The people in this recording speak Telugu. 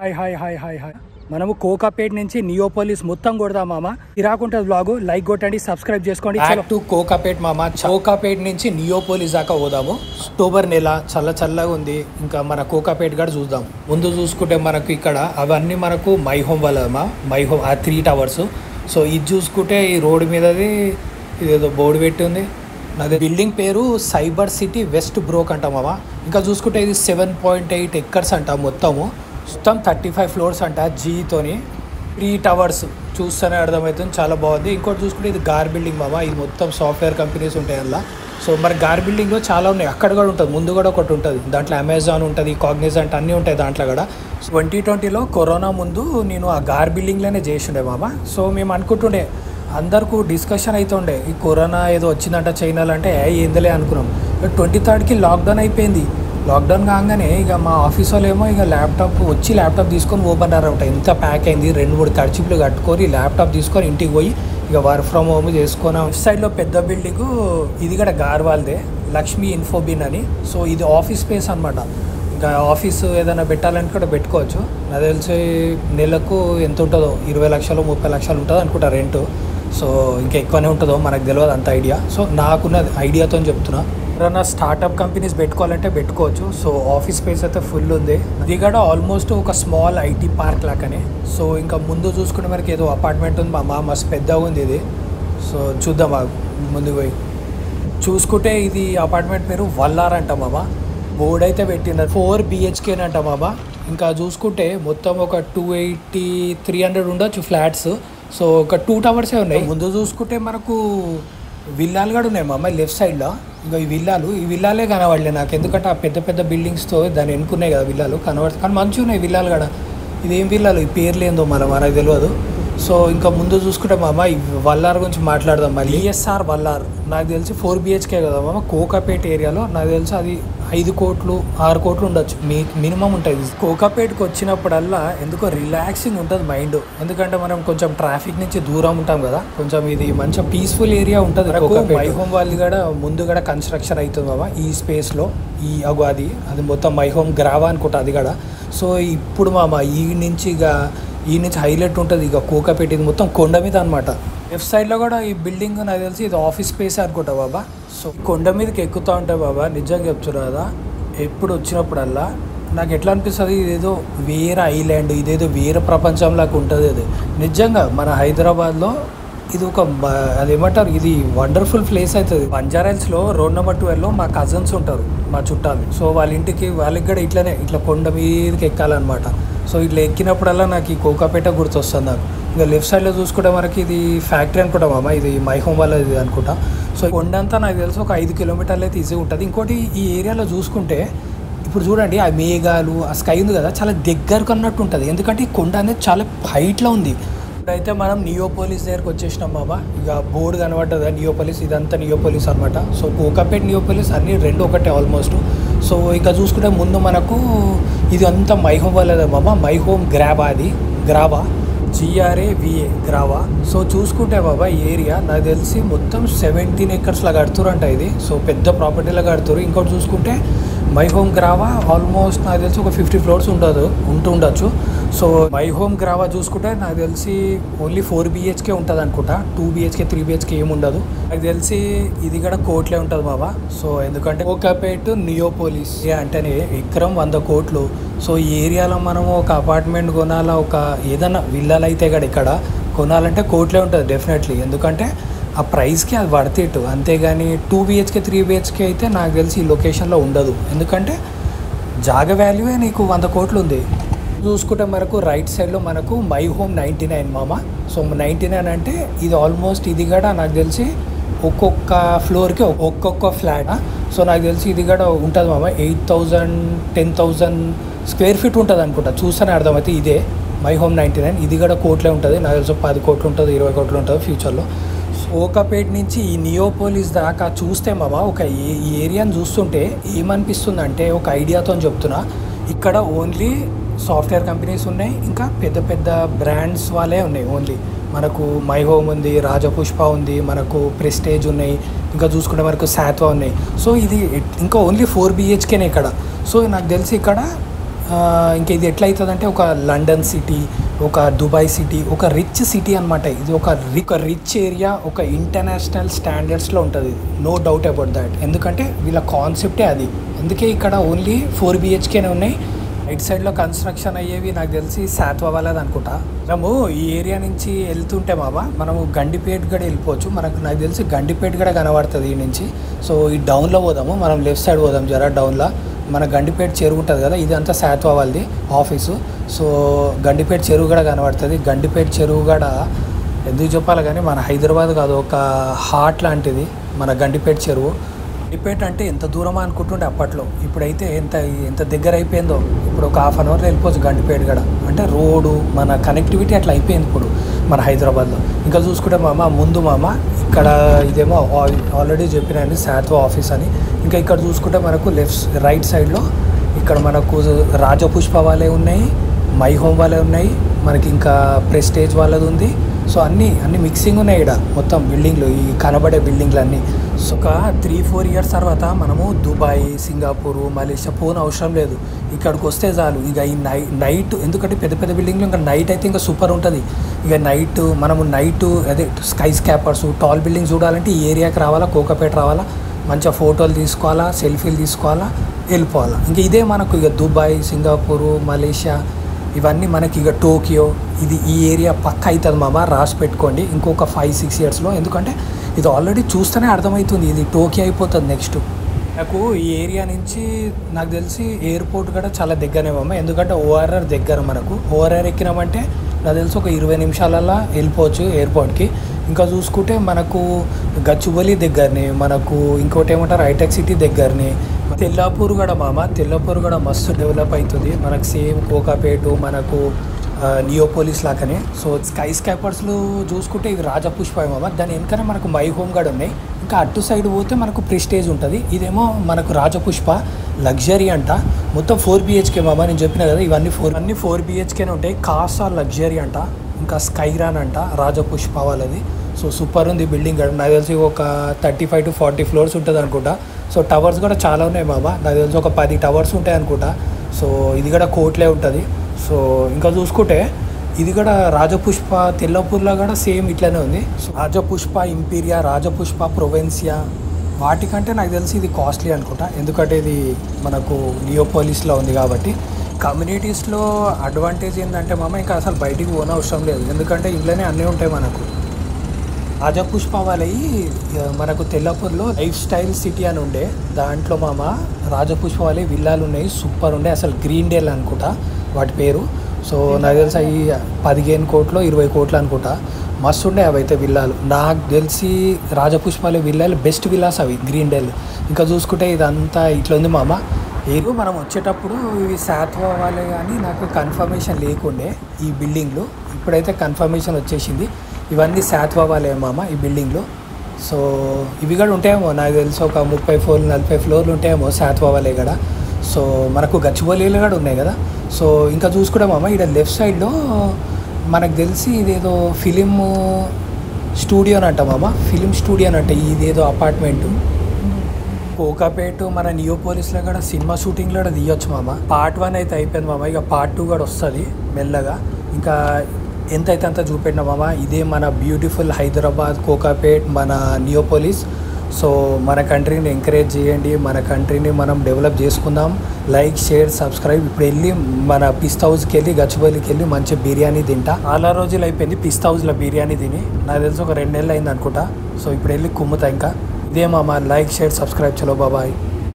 Hi hi hi hi hi మనము కోకాపేట్ నుంచి నియోపోలిస్ మొత్తం కొడదాం మామ. ఇరాకుంటే బ్లాగ్ లైక్ కొట్టండి, సబ్స్క్రైబ్ చేసుకోండి. టు కోకాపేట్ మామ. కోకాపేట్ నుంచి నియోపోలిస్ దాకా పోదాము. అక్టోబర్ నెల చల్లగా ఉంది. ఇంకా మన కోకాపేట్ కూడా చూద్దాం. ముందు చూసుకుంటే మనకు ఇక్కడ అవన్నీ మనకు మై హోమ్ వాళ్ళమా, మై హోమ్ ఆ 3 టవర్స్. సో ఇది చూసుకుంటే ఈ రోడ్డు మీదది ఇదేదో బోర్డు పెట్టి ఉంది. నాది బిల్డింగ్ పేరు సైబర్ సిటీ వెస్ట్ బ్రోక్ అంటామా. ఇంకా చూసుకుంటే ఇది 7.8 ఎకర్స్ అంట. మొత్తం 35 ఫ్లోర్స్ అంట. జీతోని 3 టవర్స్ చూస్తేనే అర్థమవుతుంది, చాలా బాగుంది. ఇంకోటి చూసుకుంటే ఇది గార్ బిల్డింగ్ మామ. ఇది మొత్తం సాఫ్ట్వేర్ కంపెనీస్ ఉంటాయి అందులో. సో మరి గార్ బిల్డింగ్లో చాలా ఉన్నాయి. అక్కడ కూడా ఉంటుంది, ముందు కూడా ఒకటి ఉంటుంది. దాంట్లో అమెజాన్ ఉంటుంది, కాగ్నిజెంట్ అన్నీ ఉంటాయి దాంట్లో కూడా. 2020లో కరోనా ముందు నేను ఆ గార్ బిల్డింగ్లోనే చేసిండే మామ. సో మేము అనుకుంటుండే, అందరికీ డిస్కషన్ అవుతుండే ఈ కరోనా ఏదో వచ్చిందంట చైనాలో. అంటే ఏందలే అనుకున్నాం. 23కి లాక్డౌన్ అయిపోయింది. లాక్డౌన్ కాగానే ఇక మా ఆఫీస్ వాళ్ళు ఏమో ఇక ల్యాప్టాప్ తీసుకొని ఓపెన్ అరౌట్ ఎంత ప్యాక్ అయింది. 2-3 ఖర్చులు కట్టుకొని ల్యాప్టాప్ తీసుకొని ఇంటికి పోయి ఇక వర్క్ ఫ్రమ్ హోమ్ చేసుకున్నాం. లెఫ్ట్ సైడ్లో పెద్ద బిల్డింగ్, ఇది కూడా గార్వాల్దే, లక్ష్మీ ఇన్ఫోబిన్ అని. సో ఇది ఆఫీస్ స్పేస్ అనమాట. ఇంకా ఆఫీస్ ఏదైనా పెట్టాలంటే కూడా పెట్టుకోవచ్చు. నాకు తెలిసి నెలకు ఎంత ఉంటుందో 20 లక్షలు 30 లక్షలు ఉంటుంది అనుకుంటా రెంట్. సో ఇంకా ఎక్కువనే ఉంటుందో మనకు తెలియదు అంత ఐడియా. సో నాకున్న ఐడియాతో చెప్తున్నా, ఎవరైనా స్టార్టప్ కంపెనీస్ పెట్టుకోవాలంటే పెట్టుకోవచ్చు. సో ఆఫీస్ స్పేస్ అయితే ఫుల్ ఉంది. ఇది కూడా ఆల్మోస్ట్ ఒక స్మాల్ ఐటీ పార్క్ లాగానే. సో ఇంకా ముందు చూసుకుంటే మనకి ఏదో అపార్ట్మెంట్ ఉంది మా మస్తు పెద్దగా ఉంది ఇది. సో చూద్దాం ముందుకు పోయి చూసుకుంటే ఇది అపార్ట్మెంట్ పేరు వల్లార్ అంట మామ. బోర్డ్ అయితే పెట్టినారు. 4 BHK అంట మామ. ఇంకా చూసుకుంటే మొత్తం ఒక 280-300 ఉండొచ్చు ఫ్లాట్స్. సో ఒక 2 టవర్సే ఉన్నాయి. ముందు చూసుకుంటే మనకు విల్లాలు కూడా ఉన్నాయి మామ లెఫ్ట్ సైడ్లో. ఇంకా ఈ విల్లాలే కనబడలే నాకు, ఎందుకంటే ఆ పెద్ద పెద్ద బిల్డింగ్స్తో దాన్ని ఎన్నుకున్నాయి కదా విల్లాలు కనబడుతుంది. కానీ మంచిగా ఉన్నాయి విల్లాలు కూడా. ఇదేం విల్లాలు, ఈ పేర్లు ఏందో మనకు తెలియదు. సో ఇంకా ముందు చూసుకుంటే మామ ఈ వల్లార్ గురించి మాట్లాడదాం. మళ్ళీ ESR వల్లార్ నాకు తెలిసి 4 BHK కదా మామ. కోకాపేట్ ఏరియాలో నాకు తెలిసి అది 5 కోట్లు 6 కోట్లు ఉండొచ్చు మినిమం ఉంటుంది. కోకాపేట్కి వచ్చినప్పుడల్లా ఎందుకో రిలాక్సింగ్ ఉంటుంది మైండ్. ఎందుకంటే మనం కొంచెం ట్రాఫిక్ నుంచి దూరం ఉంటాం కదా, కొంచెం ఇది మంచిగా పీస్ఫుల్ ఏరియా ఉంటుంది. మై హోమ్ వాళ్ళు కూడా ముందు కూడా కన్స్ట్రక్షన్ అవుతుంది మామ ఈ స్పేస్లో. అది మొత్తం మై హోమ్ గ్రావా అనుకుంటా అది కూడా. సో ఇప్పుడు మామ ఈ నుంచి హైలైట్ ఉంటుంది ఇక కోకాపేట. ఇది మొత్తం కొండ మీద అనమాట. లెఫ్ట్ సైడ్లో కూడా ఈ బిల్డింగ్ నాకు తెలిసి ఇది ఆఫీస్ స్పేస్ అనుకుంటా బాబా. సో కొండ మీదకి ఎక్కుతూ ఉంటాయి బాబా. నిజంగా చెప్తున్నా కదా, ఎప్పుడు వచ్చినప్పుడల్లా నాకు ఎట్లా అనిపిస్తుంది, ఇదేదో వేరే ఐలాండ్, ఇదేదో వేరే ప్రపంచంలాగా ఉంటుంది. అది నిజంగా మన హైదరాబాద్లో ఇది ఒక అదేమంటారు, ఇది వండర్ఫుల్ ప్లేస్ అవుతుంది. బంజారాహిల్స్లో రోడ్ నెంబర్ 12లో మా కజిన్స్ ఉంటారు, మా చుట్టాలు. సో వాళ్ళకి కూడా ఇట్లా కొండ మీదకి ఎక్కాలన్నమాట. సో ఇట్లా ఎక్కినప్పుడల్లా నాకు ఈ కోకాపేట గుర్తొస్తుంది నాకు. ఇంకా లెఫ్ట్ సైడ్లో చూసుకుంటే మనకి ఇది ఫ్యాక్టరీ అనుకుంటా మామ. ఇది మై హోమ్ వాళ్ళది అనుకుంటా. సో కొండంతా నాకు తెలిసి ఒక 5 కిలోమీటర్లు అయితే ఈజీ ఉంటుంది. ఇంకోటి ఈ ఏరియాలో చూసుకుంటే ఇప్పుడు చూడండి, ఆ మేఘాలు ఆ స్కై ఉంది కదా, చాలా దగ్గరకు అన్నట్టు ఉంటుంది. ఎందుకంటే ఈ కొండ అనేది చాలా హైట్లో ఉంది. ఇప్పుడైతే మనం నియోపోలిస్ దగ్గరకు వచ్చేసినాం మామ. ఇక బోర్డు కనబడ్డదా నియోపోలిస్, ఇదంతా నియోపోలిస్ అనమాట. సో కోకాపేట్ నియోపోలిస్ అన్నీ 2 ఒకటే ఆల్మోస్ట్. సో ఇంకా చూసుకుంటే ముందు మనకు ఇది అంతా మై హోమ్ వాళ్ళదే మామ. My home Grava Grava. So చూసుకుంటే బాబా ఈ ఏరియా నాకు తెలిసి మొత్తం 17 ఎకర్స్లా కడుతురంట ఇది. సో పెద్ద ప్రాపర్టీలా కడుతురు. ఇంకోటి చూసుకుంటే మై హోమ్ గ్రావా ఆల్మోస్ట్ నాకు తెలిసి ఒక 50 ఫ్లోర్స్ ఉండొచ్చు. సో మై హోమ్ గ్రావా చూసుకుంటే నాకు తెలిసి ఓన్లీ 4 BHK ఉంటుంది అనుకుంటా. 2 BHK 3 BHK ఏమి ఉండదు. నాకు తెలిసి ఇది కూడా కోట్లే ఉంటుంది బాబా. సో ఎందుకంటే కోకాపేట్ నియోపోలిస్ అంటేనే ఎకరం 100 కోట్లు. సో ఈ ఏరియాలో మనము ఒక అపార్ట్మెంట్ కొనాలా, ఒక ఏదైనా విల్లాలు అయితే ఇక్కడ కొనాలంటే కోట్లే ఉంటుంది డెఫినెట్లీ. ఎందుకంటే ఆ ప్రైస్కి అది వర్త్ ఇట్. అంతేగాని 2 BHK 3 BHK అయితే నాకు తెలిసి ఈ లొకేషన్లో ఉండదు. ఎందుకంటే జాగ వాల్యూవే నీకు 100 కోట్లు ఉంది. చూసుకుంటే మనకు రైట్ సైడ్లో మనకు మై హోమ్ 99 మామ. సో 99 అంటే ఇది ఆల్మోస్ట్ ఇది కూడా నాకు తెలిసి ఒక్కొక్క ఫ్లోర్కి ఒక్కొక్క ఫ్లాట్. సో నాకు తెలిసి ఇది కూడా ఉంటుంది మామ. 8,000-10,000 స్క్వేర్ ఫీట్ ఉంటుంది అనుకుంటా. చూస్తేనే అర్థమైతే ఇదే మై హోమ్ 99. ఇది కూడా కోట్లే ఉంటుంది. నాకు తెలిసి 10 కోట్లు ఉంటుంది, 20 కోట్లు ఉంటుంది ఫ్యూచర్లో. కోకాపేట్ నుంచి ఈ నియోపోలిస్ దాకా చూస్తే మామ, ఒక ఈ ఏరియాని చూస్తుంటే ఏమనిపిస్తుంది అంటే, ఒక ఐడియాతో చెప్తున్నా, ఇక్కడ ఓన్లీ సాఫ్ట్వేర్ కంపెనీస్ ఉన్నాయి, ఇంకా పెద్ద పెద్ద బ్రాండ్స్ వాళ్ళే ఉన్నాయి. ఓన్లీ మనకు మై హోమ్ ఉంది, రాజపుష్ప ఉంది, మనకు ప్రెస్టేజ్ ఉన్నాయి, ఇంకా చూసుకుంటే మనకు శాత్వా ఉన్నాయి. సో ఇది ఇంకా ఓన్లీ 4 BHKనే ఇక్కడ. సో నాకు తెలిసి ఇక్కడ ఇంకా ఇది ఎట్లయితుందంటే ఒక లండన్ సిటీ, ఒక దుబాయ్ సిటీ, ఒక రిచ్ సిటీ అనమాట. ఇది ఒక రిచ్ ఏరియా, ఒక ఇంటర్నేషనల్ స్టాండర్డ్స్లో ఉంటుంది. No doubt about that. ఎందుకంటే వీళ్ళ కాన్సెప్టే అది. అందుకే ఇక్కడ ఓన్లీ 4 BHKనే ఉన్నాయి. రైట్ సైడ్లో కన్స్ట్రక్షన్ అయ్యేవి నాకు తెలిసి శాత్వా వాళ్ళది అనుకుంటా. మనము ఈ ఏరియా నుంచి వెళ్తుంటే మనము గండిపేట కూడా వెళ్ళిపోవచ్చు. నాకు తెలిసి గండిపేట కూడా కనబడుతుంది ఈ నుంచి. సో ఈ డౌన్లో పోదాము, మనం లెఫ్ట్ సైడ్ పోదాం జరా డౌన్లో. మన గండిపేట చెరువు ఉంటుంది కదా, ఇది అంతా శాత్వా వాళ్ళది ఆఫీసు. సో గండిపేట చెరువు కూడా కనబడుతుంది. గండిపేట చెరువు కూడా ఎందుకు చెప్పాలి కానీ మన హైదరాబాద్ కాదు, ఒక హార్ట్ లాంటిది మన గండిపేట చెరువు. గండిపేట అంటే ఎంత దూరమా అనుకుంటుండే అప్పట్లో, ఇప్పుడైతే ఎంత దగ్గర అయిపోయిందో. ఇప్పుడు ఒక ½ అవర్లో వెళ్ళిపోవచ్చు గండిపేట కూడా. అంటే రోడ్డు మన కనెక్టివిటీ అట్లా అయిపోయింది ఇప్పుడు మన హైదరాబాద్లో. ఇంకా చూసుకుంటే ముందు ఇక్కడ ఇదేమో ఆల్రెడీ చెప్పినండి శాత్వా ఆఫీస్ అని. ఇంకా ఇక్కడ చూసుకుంటే మనకు రైట్ సైడ్లో ఇక్కడ మనకు రాజపుష్ప వాళ్ళే ఉన్నాయి, మై హోమ్ వాళ్ళే ఉన్నాయి, మనకి ఇంకా ప్రెస్టేజ్ వాళ్ళది ఉంది. సో అన్నీ మిక్సింగ్ ఉన్నాయి ఇక్కడ మొత్తం బిల్డింగ్లు, ఈ కనబడే బిల్డింగ్లు అన్నీ. సో ఒక 3-4 ఇయర్స్ తర్వాత మనము దుబాయ్, సింగపూర్, మలేషియా పోని అవసరం లేదు. ఇక్కడికి వస్తే చాలు. ఇక ఈ నైట్ ఎందుకంటే పెద్ద బిల్డింగ్లు ఇంకా నైట్ అయితే ఇంకా సూపర్ ఉంటుంది. ఇక మనము నైట్ అదే స్కై స్కాపర్స్, టాల్ బిల్డింగ్స్ చూడాలంటే ఈ ఏరియాకి రావాలా, కోకాపేట రావాలా, మంచిగా ఫోటోలు తీసుకోవాలా, సెల్ఫీలు తీసుకోవాలా, వెళ్ళిపోవాలా. ఇంకా ఇదే మనకు ఇక దుబాయ్, సింగపూర్, మలేషియా ఇవన్నీ మనకి ఇక టోక్యో ఈ ఏరియా పక్క అవుతుంది రాసి పెట్టుకోండి ఇంకొక 5-6 ఇయర్స్లో. ఎందుకంటే ఇది ఆల్రెడీ చూస్తేనే అర్థమవుతుంది ఇది టోక్యో అయిపోతుంది నెక్స్ట్. నాకు ఈ ఏరియా నుంచి నాకు తెలిసి ఎయిర్పోర్ట్ కూడా చాలా దగ్గరనే ఎందుకంటే ORR దగ్గర. మనకు ORR ఎక్కినామంటే నాకు తెలిసి ఒక 20 నిమిషాలలో వెళ్ళిపోవచ్చు ఎయిర్పోర్ట్కి. ఇంకా చూసుకుంటే మనకు గచ్చిబౌలి దగ్గరని, మనకు ఇంకోటి ఏమంటారు హైటెక్ సిటీ దగ్గరని. తెల్లాపూర్ కూడా మస్తు డెవలప్ అవుతుంది. మనకు సేమ్ కోకాపేట, మనకు నియోపోలిస్ లాగానే. సో స్కై స్కాపర్స్లో చూసుకుంటే ఇది రాజపుష్ప దాని వెనకనే మనకు మై హోమ్ కూడా ఉన్నాయి. ఇంకా అటు సైడ్ పోతే మనకు ప్రెస్టేజ్ ఉంటుంది. ఇదేమో మనకు రాజపుష్ప లగ్జరీ అంట. మొత్తం 4 BHK నేను చెప్పిన కదా, ఇవన్నీ 4 BHKనే ఉంటాయి. కాసా లగ్జరీ అంట. ఇంకా స్కైరాన్ అంట రాజపుష్ప వాళ్ళది. సో సూపర్ ఉంది బిల్డింగ్. నాకు తెలిసి ఒక 35 to 40 ఫ్లోర్స్ ఉంటుంది అనుకుంటా. సో టవర్స్ కూడా చాలా ఉన్నాయి నాకు తెలిసి ఒక 10 టవర్స్ ఉంటాయి అనుకుంటా. సో ఇది కూడా కోట్లే ఉంటుంది. సో ఇంకా చూసుకుంటే ఇది కూడా రాజపుష్ప తెల్లపూర్లో కూడా సేమ్ ఇట్లనే ఉంది. సో రాజపుష్ప ఇంపీరియా, రాజపుష్ప ప్రొవెన్సియా వాటికంటే నాకు తెలిసి ఇది కాస్ట్లీ అనుకుంటా. ఎందుకంటే ఇది మనకు నియోపోలిస్లో ఉంది కాబట్టి. కమ్యూనిటీస్లో అడ్వాంటేజ్ ఏంటంటే ఇంకా అసలు బయటికి పోన అవసరం లేదు. ఎందుకంటే ఇంట్లోనే అన్నీ ఉంటాయి మనకు. రాజపుష్ప వాళ్ళవి మనకు తెల్లపూర్లో లైఫ్ స్టైల్ సిటీ అని ఉండే, దాంట్లో రాజపుష్ప వాళ్ళ విల్లాలు ఉన్నాయి, సూపర్ ఉండే. అసలు గ్రీన్ డేల్ అనుకుంటా వాటి పేరు. సో నాకు తెలిసి అవి 15 కోట్లు 20 కోట్లు అనుకుంటా. మస్తు ఉండే అవి అయితే విల్లాలు. నాకు తెలిసి రాజపుష్పాల విల్లాలు బెస్ట్ విల్లాస్ అవి గ్రీన్ డేల్. ఇంకా చూసుకుంటే ఇదంతా ఇట్లా ఉంది ఏదో మనం వచ్చేటప్పుడు ఇవి శాత్వా వాళ్ళే కానీ నాకు కన్ఫర్మేషన్ లేకుండే ఈ బిల్డింగ్లు. ఇప్పుడైతే కన్ఫర్మేషన్ వచ్చేసింది, ఇవన్నీ శాత్వా వాళ్ళే ఈ బిల్డింగ్లు. సో ఇవి కూడా ఉంటాయేమో నాకు తెలిసి ఒక 30-40 ఫ్లోర్లు ఉంటాయేమో శాత్వా వాళ్ళే కూడా. సో మనకు గచ్చిబౌలిలు కూడా ఉన్నాయి కదా. సో ఇంకా చూసుకుంటే ఇక్కడ లెఫ్ట్ సైడ్లో మనకు తెలిసి ఇదేదో ఫిలిం స్టూడియో అంట ఫిలిం స్టూడియో అంట. ఇదేదో అపార్ట్మెంటు కోకాపేట మన నియోపోలిస్లో కూడా సినిమా షూటింగ్లో కూడా తీయొచ్చు పార్ట్ 1 అయితే అయిపోయింది ఇక పార్ట్ 2 కూడా వస్తుంది మెల్లగా. ఇంకా ఎంత అయితే అంత చూపెట్టినా ఇదే మన బ్యూటిఫుల్ హైదరాబాద్, కోకాపేట్, మన నియోపోలిస్. సో మన కంట్రీని ఎంకరేజ్ చేయండి, మన కంట్రీని మనం డెవలప్ చేసుకుందాం. Like, share, subscribe. ఇప్పుడు వెళ్ళి మన పిస్తా హౌస్కి వెళ్ళి గచ్చిబౌలికి వెళ్ళి మంచి బిర్యానీ తింటా. చాలా రోజులు అయిపోయింది పిస్తా హౌస్లో బిర్యానీ తిని, నాకు తెలిసి ఒక 2 నెలలు అయింది అనుకుంటా. సో ఇప్పుడు వెళ్ళి కుమ్ముతా. ఇంకా ఇదే లైక్, షేర్, సబ్స్క్రైబ్. చలో బాబాయ్.